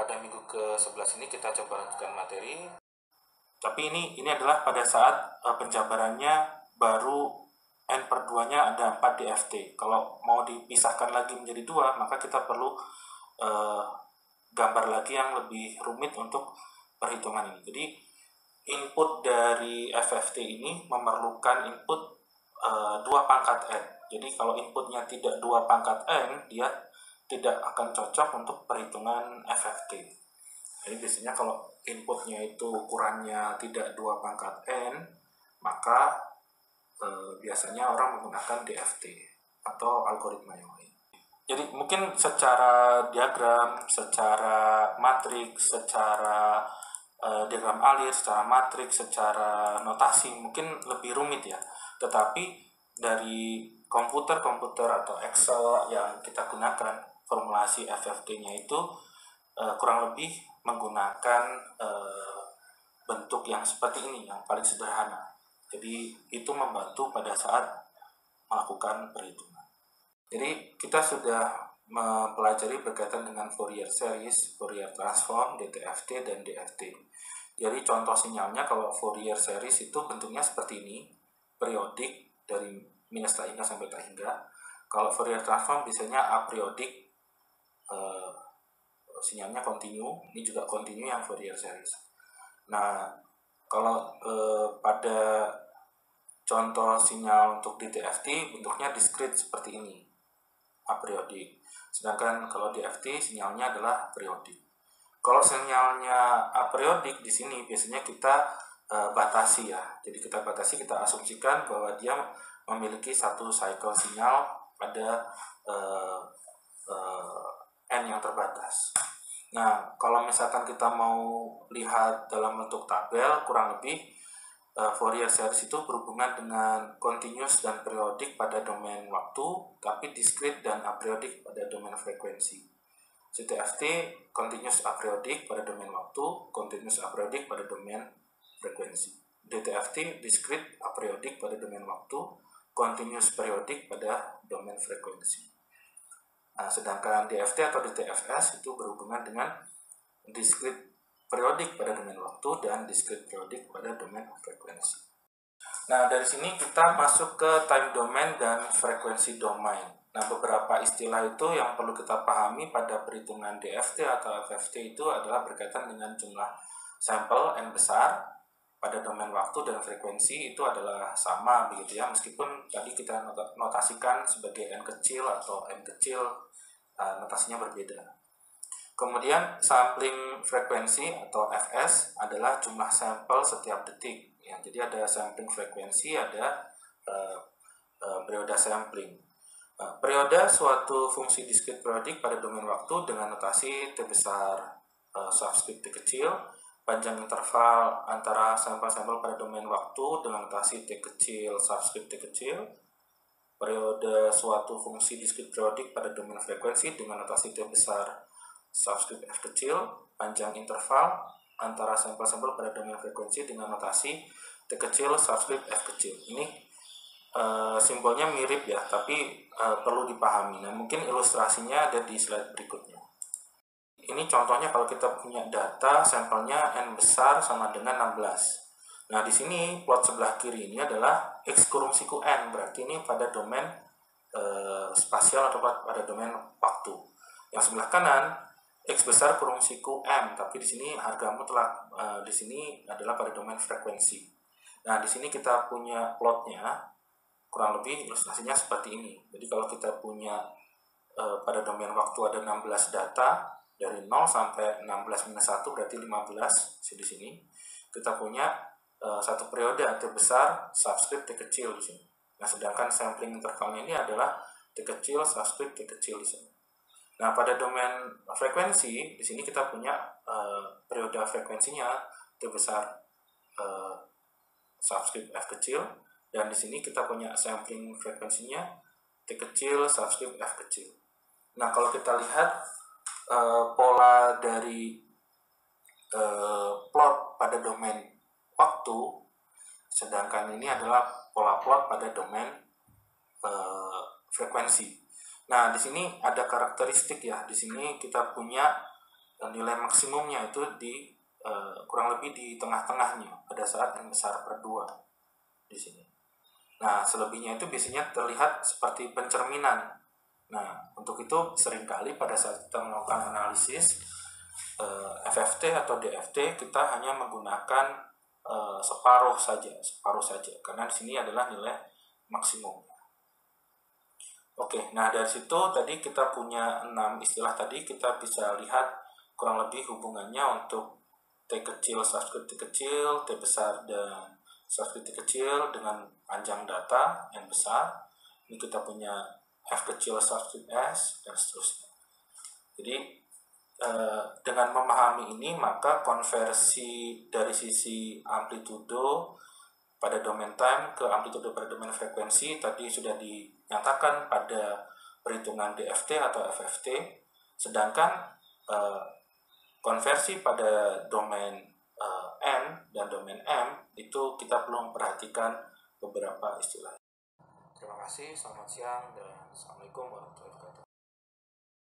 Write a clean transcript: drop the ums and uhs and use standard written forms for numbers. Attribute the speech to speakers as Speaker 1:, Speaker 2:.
Speaker 1: pada minggu ke-11 ini kita coba lanjutkan materi. Tapi ini adalah pada saat penjabarannya baru N per 2-nya ada 4 DFT. Kalau mau dipisahkan lagi menjadi 2, maka kita perlu gambar lagi yang lebih rumit untuk perhitungan ini. Jadi input dari FFT ini memerlukan input 2 pangkat N. Jadi kalau inputnya tidak 2 pangkat N, dia tidak akan cocok untuk perhitungan FFT. Jadi biasanya kalau inputnya itu ukurannya tidak 2 pangkat N, maka biasanya orang menggunakan DFT atau algoritma yang lain. Jadi mungkin secara diagram, secara matriks, secara diagram alir, secara matriks, secara notasi mungkin lebih rumit ya. Tetapi dari komputer atau Excel yang kita gunakan, formulasi FFT-nya itu kurang lebih menggunakan bentuk yang seperti ini, yang paling sederhana. Jadi itu membantu pada saat melakukan perhitungan. Jadi kita sudah mempelajari berkaitan dengan Fourier series, Fourier transform, DTFT, dan DFT. Jadi contoh sinyalnya kalau Fourier series itu bentuknya seperti ini, periodik dari minus tak hingga sampai tak hingga. Kalau Fourier transform biasanya apriodik, sinyalnya kontinu, ini juga kontinu yang Fourier series. Nah, kalau pada contoh sinyal untuk DTFT bentuknya diskrit seperti ini, apriodik. Sedangkan kalau DFT sinyalnya adalah periodik. Kalau sinyalnya apriodik di sini biasanya kita batasi ya. Jadi kita batasi, kita asumsikan bahwa dia memiliki satu cycle sinyal pada N yang terbatas. Nah, kalau misalkan kita mau lihat dalam bentuk tabel, kurang lebih Fourier series itu berhubungan dengan continuous dan periodik pada domain waktu, tapi discrete dan apriodik pada domain frekuensi. DTFT continuous apriodik pada domain waktu, continuous apriodik pada domain frekuensi. DTFT discrete apriodik pada domain waktu, continuous periodik pada domain frekuensi. Nah, sedangkan DFT atau DTFS itu berhubungan dengan discrete periodik pada domain waktu dan discrete periodik pada domain frekuensi. Nah, dari sini kita masuk ke time domain dan frekuensi domain. Nah, beberapa istilah itu yang perlu kita pahami pada perhitungan DFT atau FFT itu adalah berkaitan dengan jumlah sampel N besar pada domain waktu dan frekuensi itu adalah sama begitu ya, meskipun tadi kita notasikan sebagai N kecil atau M kecil, notasinya berbeda. Kemudian sampling frekuensi atau Fs adalah jumlah sampel setiap detik ya. Jadi ada sampling frekuensi, ada periode sampling. Periode suatu fungsi discrete periodik pada domain waktu dengan notasi T besar subscript T kecil, panjang interval antara sampel-sampel pada domain waktu dengan notasi T kecil subscript T kecil. Periode suatu fungsi discrete periodik pada domain frekuensi dengan notasi T besar subscript F kecil, panjang interval antara sampel-sampel pada domain frekuensi dengan notasi T kecil subscript F kecil. Ini simbolnya mirip ya, tapi perlu dipahami. Nah, mungkin ilustrasinya ada di slide berikutnya. Ini contohnya kalau kita punya data sampelnya N besar sama dengan 16. Nah, di sini plot sebelah kiri ini adalah X kurung siku N, berarti ini pada domain spasial atau pada domain waktu. Yang sebelah kanan X besar kurung siku M, tapi di sini harga mutlak, di sini adalah pada domain frekuensi. Nah, di sini kita punya plotnya, kurang lebih ilustrasinya seperti ini. Jadi kalau kita punya pada domain waktu ada 16 data, dari 0 sampai 16 minus 1 berarti 15 di sini. Kita punya satu periode T besar subscript T kecil di sini. Nah, sedangkan sampling intervalnya ini adalah T kecil subscript T kecil di sini. Nah, pada domain frekuensi di sini kita punya periode frekuensinya T besar subscript F kecil, dan di sini kita punya sampling frekuensinya T kecil subscript F kecil. Nah, kalau kita lihat pola dari plot pada domain waktu, sedangkan ini adalah pola plot pada domain frekuensi. Nah, di sini ada karakteristik ya. Di sini kita punya nilai maksimumnya itu di kurang lebih di tengah-tengahnya pada saat n besar per 2 di sini. Nah, selebihnya itu biasanya terlihat seperti pencerminan. Nah, untuk itu seringkali pada saat kita melakukan analisis FFT atau DFT, kita hanya menggunakan separuh saja, karena di sini adalah nilai maksimum. Oke, nah dari situ tadi kita punya 6 istilah tadi, kita bisa lihat kurang lebih hubungannya untuk T kecil, subscript T kecil, T besar, dan subscript T kecil dengan panjang data yang besar. Ini kita punya F kecil, subscript S, dan seterusnya. Jadi dengan memahami ini, maka konversi dari sisi amplitudo pada domain time ke amplitudo pada domain frekuensi tadi sudah dinyatakan pada perhitungan DFT atau FFT, sedangkan konversi pada domain N dan domain M itu kita perlu memperhatikan beberapa istilah. Terima kasih, selamat siang, dan Assalamualaikum warahmatullahi wabarakatuh.